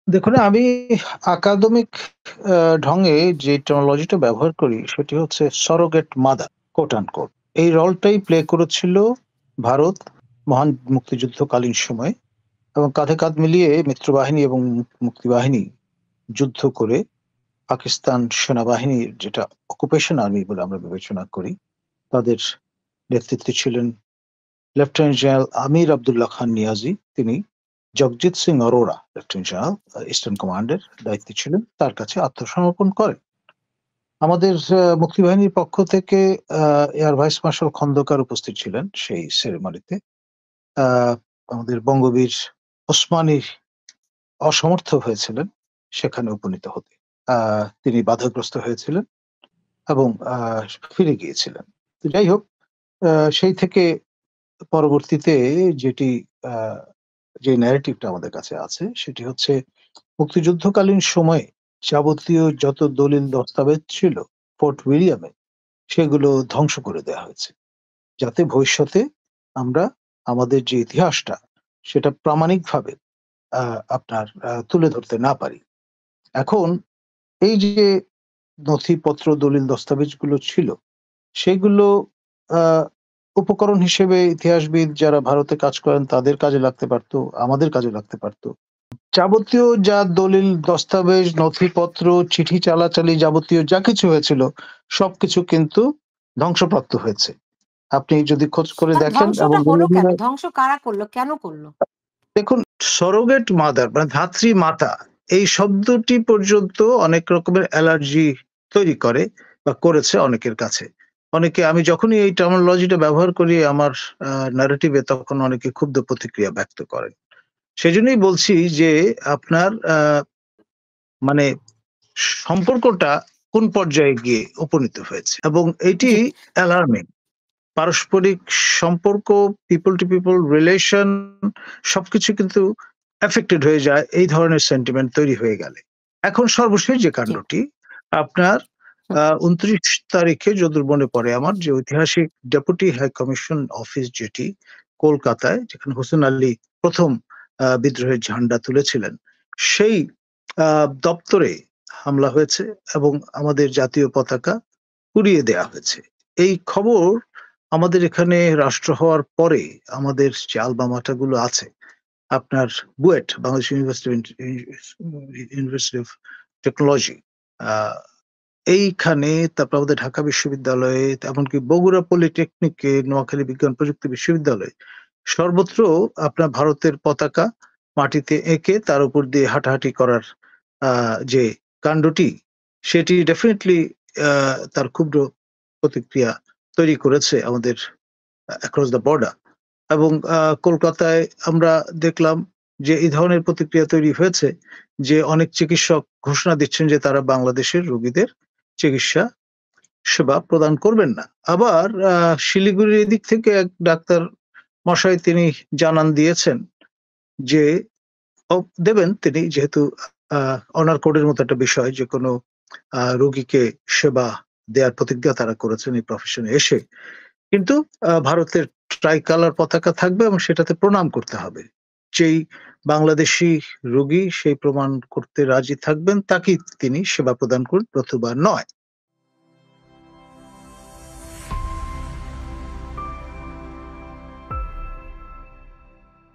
দেখুন, আমি একাডেমিক ঢঙে যে টেকনোলজিটা ব্যবহার করি সেটি হচ্ছে সারোগেট মাদার, কোট আনকোট। এই রোলটাই প্লে করেছিল ভারত মহান মুক্তিযুদ্ধকালীন সময়ে, এবং কাঁধে কাঁধ মিলিয়ে মিত্রবাহিনী এবং মুক্তিবাহিনী যুদ্ধ করে পাকিস্তান সেনাবাহিনীর, যেটা অকুপেশন আর্মি বলে আমরা বিবেচনা করি, তাদের নেতৃত্বে ছিলেন লেফটেন্যান্ট জেনারেল আমির আব্দুল্লাহ খান নিয়াজি। তিনি Jagjit Singh Aurora, lieutenant general eastern কমান্ডের দায়িত্বে ছিলেন, তার কাছে আত্মসমর্পণ করেন। আমাদের মুক্তিবাহিনীর পক্ষ থেকে এয়ার ভাইস মার্শাল খন্দকার উপস্থিত ছিলেন সেই সেরেমনিতে। আহ, আমাদের বঙ্গবীর ওসমানী অসমর্থ হয়েছিলেন সেখানে উপনীত হতে। তিনি বাধাগ্রস্ত হয়েছিলেন এবং ফিরে গিয়েছিলেন। তো যাই হোক, সেই থেকে পরবর্তীতে যেটি আহ, যে ন্যারেটিভটা আমাদের কাছে আছে সেটি হচ্ছে মুক্তিযুদ্ধকালীন সময়ে যাবতীয় যত দলিল দস্তাবেজ ছিল ফোর্ট উইলিয়ামে, সেগুলো ধ্বংস করে দেওয়া হয়েছে, যাতে ভবিষ্যতে আমরা আমাদের যে ইতিহাসটা সেটা প্রামাণিকভাবে আপনার তুলে ধরতে না পারি। এখন এই যে নথিপত্র দলিল দস্তাবেজগুলো ছিল, সেগুলো আহ, উপকরণ হিসেবে ইতিহাসবিদ যারা ভারতে কাজ করেন তাদের কাজে লাগতে পারতো, আমাদের কাজে লাগতে পারতো। যাবতীয় যা দলিল দস্তাবেজ, নথিপত্র, চিঠি চালাচালি, যাবতীয় যা কিছু হয়েছিল সবকিছু কিন্তু ধ্বংসপ্রাপ্ত হয়েছে। আপনি যদি খোঁজ করে দেখেন এবং ধ্বংসটা হলো কেন? ধ্বংস কারা করলো? কেন করলো? দেখুন, সরোগেট মাদার মানে ধাত্রী মাতা, এই শব্দটি পর্যন্ত অনেক রকমের অ্যালার্জি তৈরি করে বা করেছে অনেকের কাছে। অনেকে, আমি যখনই এই টার্মিনোলজিটা ব্যবহার করি আমার ন্যারেটিভে, তখন অনেকে ক্ষুব্ধ প্রতিক্রিয়া ব্যক্ত করেন। সেজন্যই বলছি যে আপনার মানে সম্পর্কটা কোন পর্যায়ে গিয়ে উপনীত হয়েছে, এবং এটি অ্যালার্মিং। পারস্পরিক সম্পর্ক, পিপল টু পিপল রিলেশন, সবকিছু কিন্তু এফেক্টেড হয়ে যায় এই ধরনের সেন্টিমেন্ট তৈরি হয়ে গেলে। এখন সর্বশেষ যে কাণ্ডটি আপনার 29 তারিখে, যদুর মনে পড়ে আমার, যে ঐতিহাসিক ডেপুটি হাই কমিশন অফিস যেটি কলকাতায়, যেখানে হোসেন আলী প্রথম বিদ্রোহের ঝান্ডা তুলেছিলেন, সেই দপ্তরে হামলা হয়েছে এবং আমাদের জাতীয় পতাকা পুড়িয়ে দেয়া হয়েছে। এই খবর আমাদের এখানে রাষ্ট্র হওয়ার পরে আমাদের যে আলমা মাটারগুলো আছে, আপনার BUET, Bangladesh university of technology, এইখানে, তারপর আমাদের ঢাকা বিশ্ববিদ্যালয়ে, এমনকি বগুড়া পলিটেকনিকে, নোয়াখালী বিজ্ঞান প্রযুক্তি বিশ্ববিদ্যালয়, সর্বত্র আপনার ভারতের পতাকা মাটিতে এঁকে তার উপর দিয়ে হাঁটাহাঁটি করার যে কাণ্ডটি, সেটি ডেফিনেটলি তার ক্ষুব্র প্রতিক্রিয়া তৈরি করেছে আমাদের অ্যাক্রস দ্য বর্ডার। এবং কলকাতায় আমরা দেখলাম যে এই ধরনের প্রতিক্রিয়া তৈরি হয়েছে, যে অনেক চিকিৎসক ঘোষণা দিচ্ছেন যে তারা বাংলাদেশের রোগীদের চিকিৎসা সেবা প্রদান করবেন না। আবার শিলিগুড়ির দিক থেকে এক ডাক্তার মশাই তিনি জানান দিয়েছেন যে দেবেন তিনি, যেহেতু অনার কোডের মতো একটা বিষয়, যে কোনো রোগীকে সেবা দেওয়ার প্রতিজ্ঞা তারা করেছেন এই প্রফেশনে এসে। কিন্তু ভারতের ট্রাইকালার পতাকা থাকবে এবং সেটাতে প্রণাম করতে হবে। যেই বাংলাদেশি রোগী সেই প্রমাণ করতে রাজি থাকবেন তাকেই তিনি সেবা প্রদান করুন, নতুবা নয়।